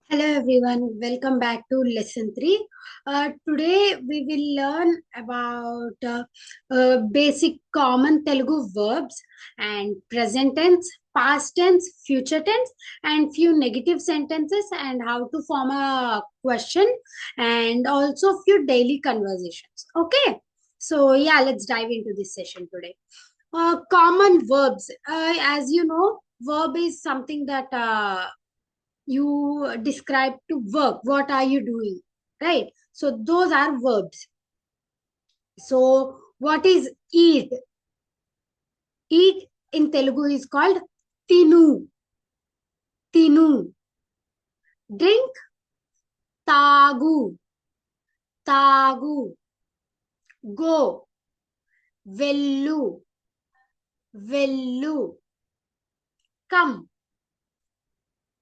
Hello everyone, welcome back to lesson 3. Today we will learn about basic common Telugu verbs and present tense, past tense, future tense, and few negative sentences and how to form a question and also few daily conversations. Okay, so yeah, let's dive into this session today. Common verbs. As you know, verb is something that you describe to work. What are you doing, right? So those are verbs. So what is eat? Eat in Telugu is called tinu. Tinu. Drink, tagu. Tagu. Go, vellu. Vellu. Come,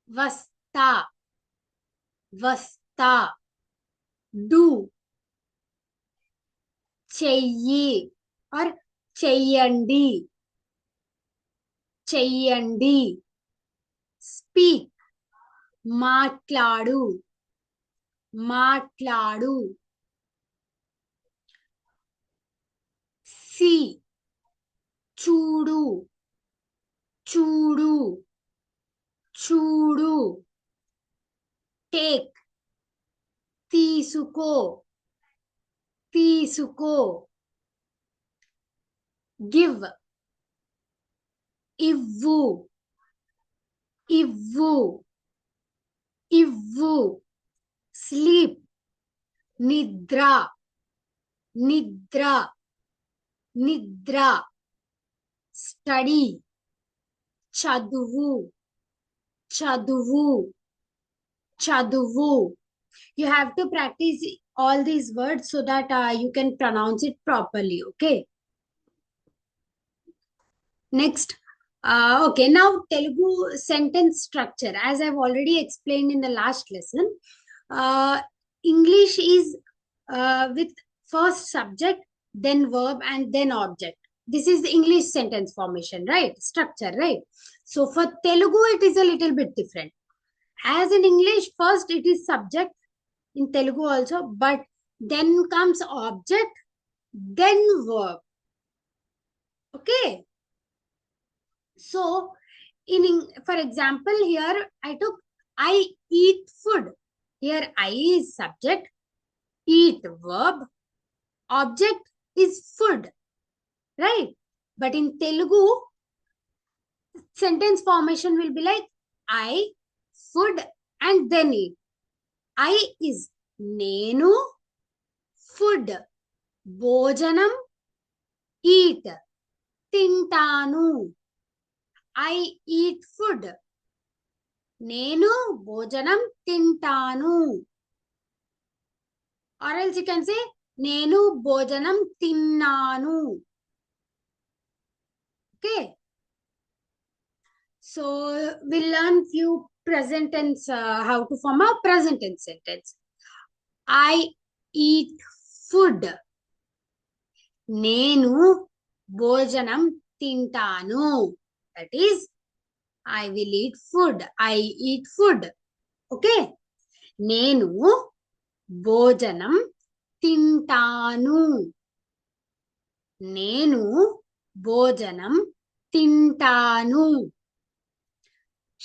vasta. Vasta. Do, చెయ్యి or చెయ్యండి. చెయ్యండి. Speak, మాట్లాడు. మాట్లాడు. See, చూడు. చూడు. చూడు. Take, తీసుకో. తీసుకో. Give, ఇవ్వు. ఇవ్వు. ఇవ్వు. Sleep, నిద్ర. నిద్ర. నిద్ర. Study, చదువు. చదువు. చదువు. You have to practice all these words so that you can pronounce it properly. Okay. Next. Okay, now Telugu sentence structure. As I've already explained in the last lesson, English is with first subject, then verb, and then object. This is the English sentence formation, right? Structure, right? So for Telugu, it is a little bit different. As in English, first it is subject, in Telugu also, but then comes object, then verb. Okay. So, for example, here I took I eat food. Here I is subject, eat verb, object is food, right? But in Telugu, sentence formation will be like I, food, and then eat. I is nenu, food, భోజనం, eat, తింటాను. I eat food. నేను భోజనం తింటాను. Or else you can say నేను భోజనం తిన్నాను. Okay. So we'll learn few present tense, how to form a present tense sentence. I eat food. నేను భోజనం తింటాను. That is, I will eat food. I eat food. Okay. నేను భోజనం తింటాను. నేను భోజనం తింటాను.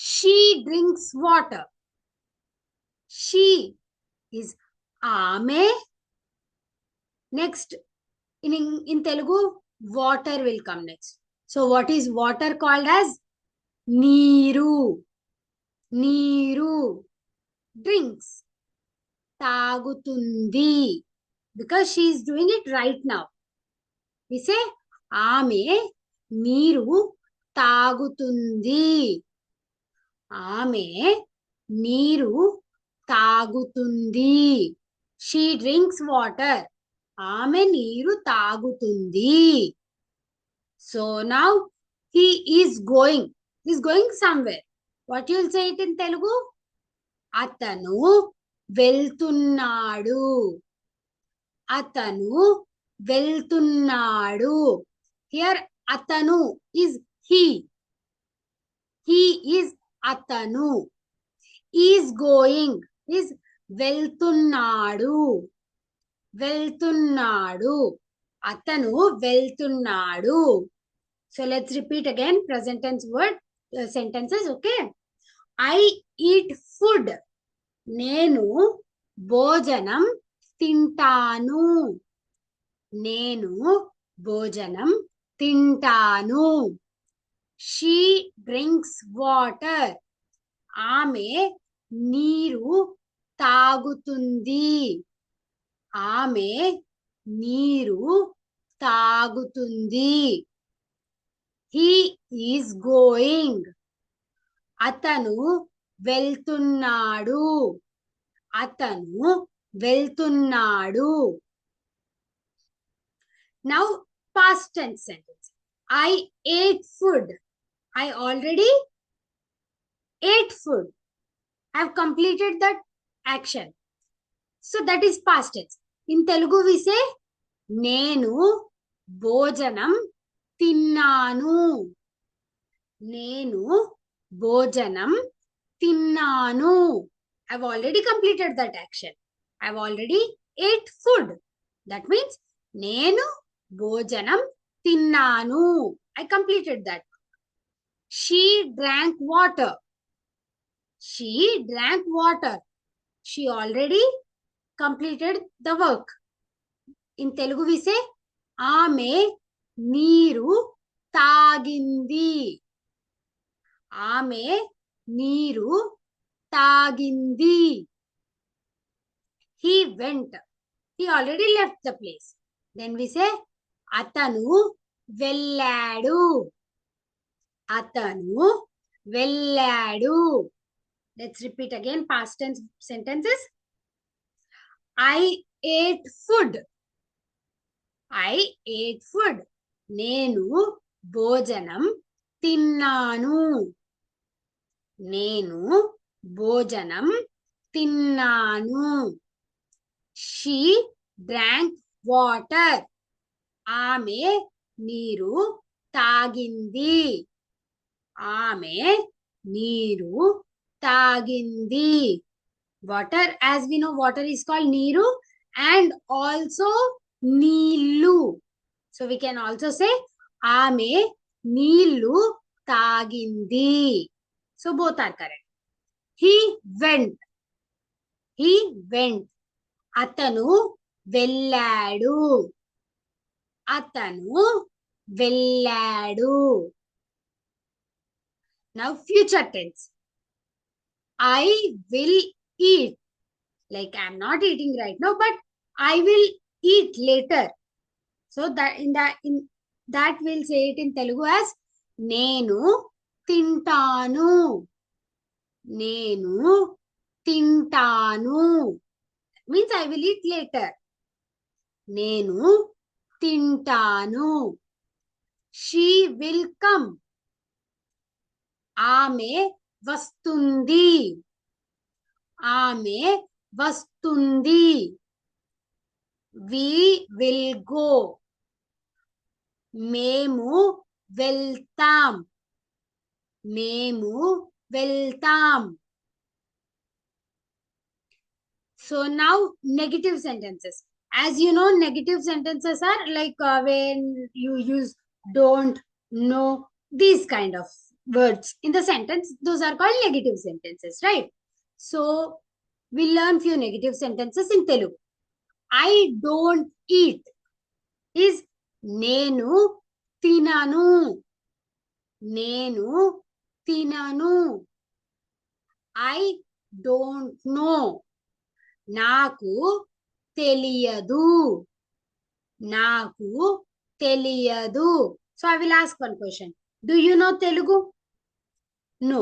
She drinks water. She is ఆమె. Next, in Telugu, water will come next. So what is water called as? నీరు. నీరు. Drinks, తాగుతుంది. Because she is doing it right now. We say ఆమె నీరు తాగుతుంది. ఆమె నీరు తాగుతుంది. She drinks water. ఆమె నీరు తాగుతుంది. So now he is going. He is going somewhere. What you will say it in Telugu? అతను వెళ్తున్నాడు. అతను వెళ్తున్నాడు. Here అతను is he. He is అతను. ఈజ్ గోయింగ్ ఈజ్ వెళ్తున్నాడు వెళ్తున్నాడు అతను వెళ్తున్నాడు. So let's repeat again present tense word sentences. Okay, I eat food. నేను భోజనం తింటాను. నేను భోజనం తింటాను. She drinks water. ఆమె నీరు తాగుతుంది. ఆమె నీరు తాగుతుంది. He is going. అతను వెళ్తున్నాడు. అతను వెళ్తున్నాడు. Now past tense sentence. I ate food. I already ate food. I have completed that action. So that is past tense. In Telugu we say నేను భోజనం తిన్నాను. నేను భోజనం తిన్నాను. I've already completed that action. I've already ate food. That means నేను భోజనం తిన్నాను. I completed that. She drank water. She drank water. She already completed the work. In Telugu we say ఆమె నీరు తాగింది. ఆమె నీరు తాగింది. He went. He already left the place. Then we say అతను వెళ్ళాడు. అతను వెళ్ళాడు. Let's repeat again past tense sentences. I ate food. I ate food. నేను భోజనం తిన్నాను. నేను భోజనం తిన్నాను. She drank water. ఆమె నీరు తాగింది. ఆమె నీరు తాగింది. Water, as we know, water is called నీరు and also నీళ్ళు. So we can also say ఆమె నీళ్ళు తాగింది. So both are correct. He went. He went. అతను వెళ్ళాడు. అతను వెళ్ళాడు. Now future tense. I will eat. Like I am not eating right now, but I will eat later. So that in that we'll say it in Telugu as నేను తింటాను. నేను తింటాను. Means I will eat later. నేను తింటాను. She will come. ఆమె వస్తుంది. ఆమె వస్తుంది. We will go. మేము వెళ్తాం. మేము వెళ్తాం. So now negative sentences. As you know, negative sentences are like when you use don't, no, these kind of words in the sentence. Those are called negative sentences, right? So we'll learn few negative sentences in Telugu. I don't eat is నేను తినను. నేను తినను. I don't know. నాకు తెలియదు. నాకు తెలియదు. So I will ask one question. Do you know Telugu? No,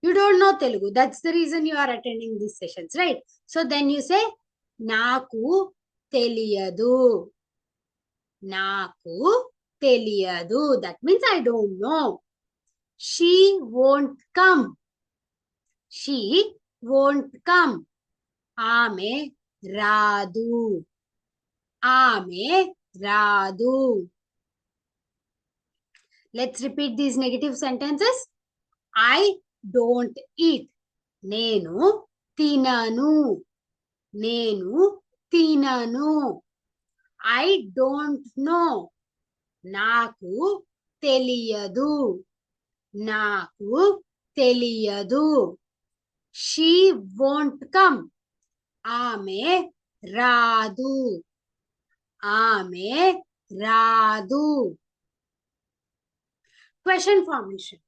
you don't know Telugu. That's the reason you are attending these sessions, right? So then you say నాకు తెలియదు. నాకు తెలియదు. That means I don't know. She won't come. She won't come. ఆమె రాదు. ఆమె రాదు. Let's repeat these negative sentences. I don't eat. నేను తినను. నేను తినను. I don't know. నాకు తెలియదు. నాకు తెలియదు. She won't come. ఆమె రాదు. ఆమె రాదు. Question formation.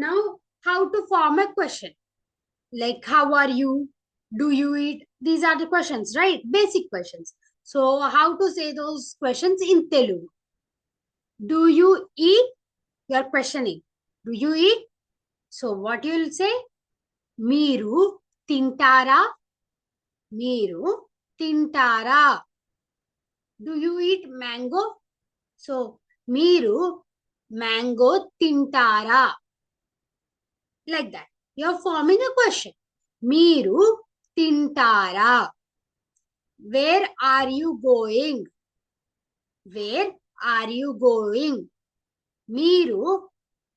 Now, how to form a question? Like, how are you? Do you eat? These are the questions, right? Basic questions. So, how to say those questions in Telugu? Do you eat? You are questioning. Do you eat? So, what you will say? Meeru tintara. Meeru tintara. Do you eat mango? So, Meeru mango tintara. Like that. You're forming a question. Meeru tintara. Where are you going? Where are you going? మీరు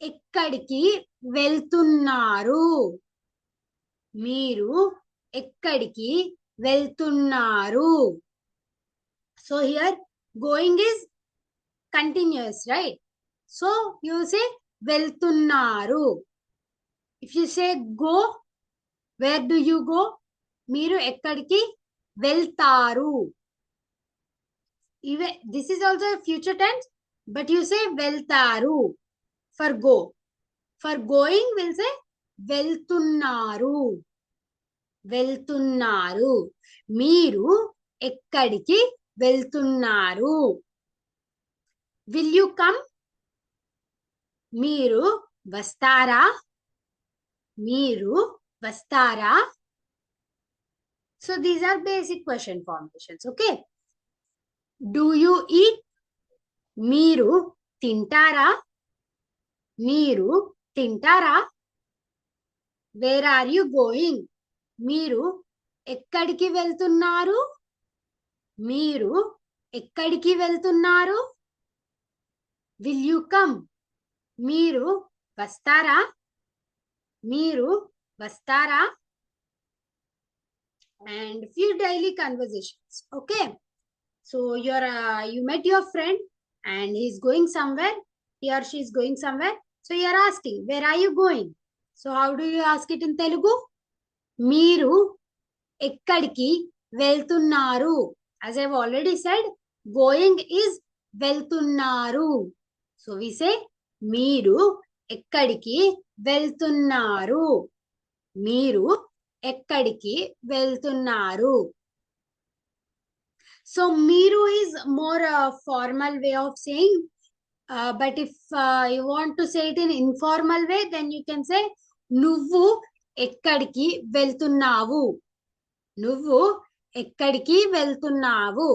ఎక్కడికి వెళ్తున్నారు? మీరు ఎక్కడికి వెళ్తున్నారు? So here going is continuous, right? So you say వెళ్తున్నారు. If you say go, where do you go? మీరు ఎక్కడికి వెళ్తారు? Even this is also a future tense, but you say వెళ్తారు for go. For going will say వెళ్తున్నారు. వెళ్తున్నారు. మీరు ఎక్కడికి వెళ్తున్నారు? Will you come? మీరు వస్తారా? మీరు వస్తారా? So these are basic question formations, okay? Do you eat? మీరు తింటారా? మీరు తింటారా? Where are you going? మీరు ఎక్కడికి వెళ్తున్నారు? మీరు ఎక్కడికి వెళ్తున్నారు? Will you come? మీరు వస్తారా? మీరు వస్తారా? And few daily conversations, okay? So you met your friend and he's going somewhere. He or she is going somewhere. So you are asking, where are you going? So how do you ask it in Telugu? Meeru ekkadiki veltunnaru. As I've already said, going is veltunnaru. So we say meeru ekkadiki veltunnaru. Meeru ekkadiki veltunnaru. So Meeru is more a formal way of saying, but if you want to say it in informal way, then you can say నువ్వు ఎక్కడికి వెళ్తున్నావు? నువ్వు ఎక్కడికి వెళ్తున్నావు?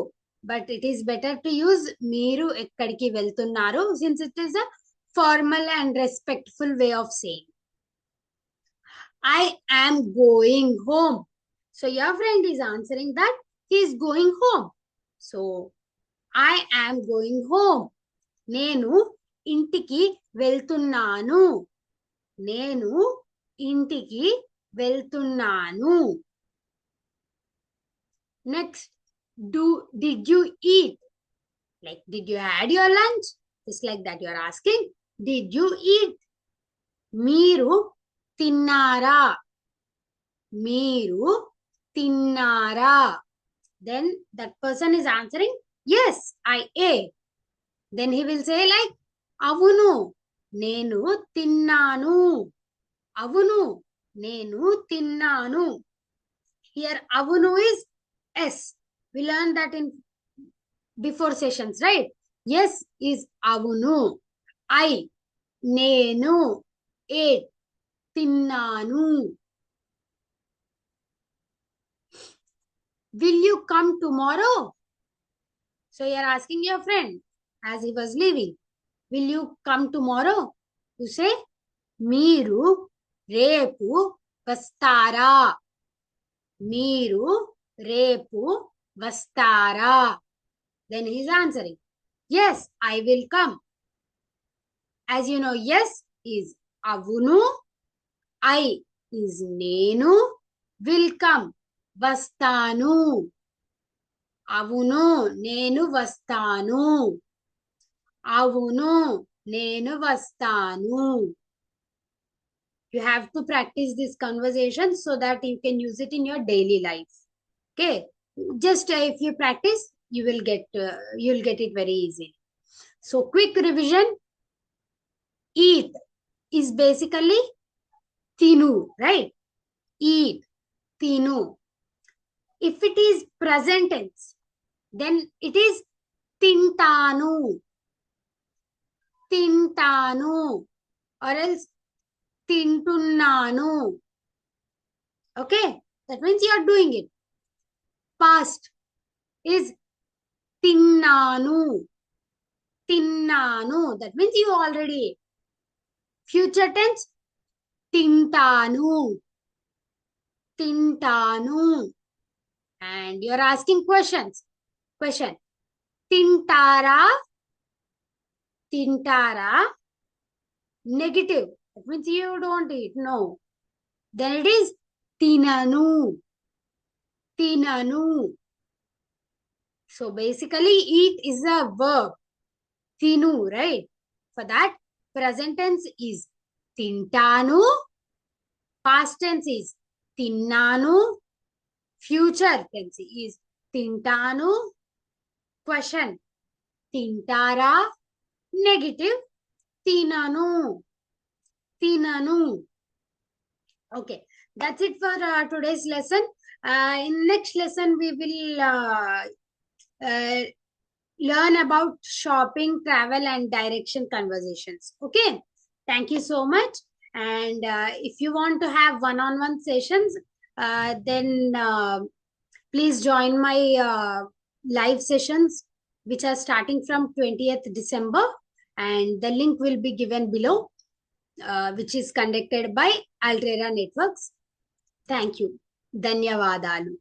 But it is better to use మీరు ఎక్కడికి వెళ్తున్నారు since it is a formal and respectful way of saying. I am going home. So your friend is answering that he is going home. So I am going home. నేను ఇంటికి వెళ్తున్నాను. నేను ఇంటికి వెళ్తున్నాను. Next, did you eat? Like, did you had your lunch? Just like that you are asking, did you eat? మీరు తిన్నారా? మీరు తిన్నారా? Then that person is answering, yes, I ate. Then he will say like, అవును నేను తిన్నాను. అవును నేను తిన్నాను. Here అవును is S. We learned that in before sessions, right? Yes is అవును. I నేను ate తిన్నాను. Will you come tomorrow? So you are asking your friend as he was leaving, will you come tomorrow? You say మీరు రేపు వస్తారా? మీరు రేపు వస్తారా? Then he is answering, yes, I will come. As you know, yes is అవును, I is నేను, will come. వస్తాను. అవును నేను వస్తాను. అవును నేను వస్తాను. You have to practice this conversation so that you can use it in your daily life. Okay, just if you practice, you'll get it very easy. So quick revision: eat is basically tinu, right? Eat, tinu. If it is present tense, then it is tintanu, tintanu, or else tintunnanu. Okay, that means you are doing it. Past is tinnanu, tinnanu. That means you already ate. Future tense, tintanu, tintanu. And you're asking questions. Question: tintara, tintara. Negative. That means you don't eat. No. Then it is tinanu, tinanu. So basically, eat is a verb. Tinu, right? For that, present tense is tintanu. Past tense is tinnanu. Future tense is tintanu. Question: tintara. Negative: tinanu, tinanu. Okay, that's it for today's lesson. In next lesson, we will uh, learn about shopping, travel, and direction conversations. Okay, thank you so much. And if you want to have one-on-one sessions, then please join my live sessions, which are starting from 20th December, and the link will be given below, which is conducted by Altera Networks. Thank you. Dhanyavadalu.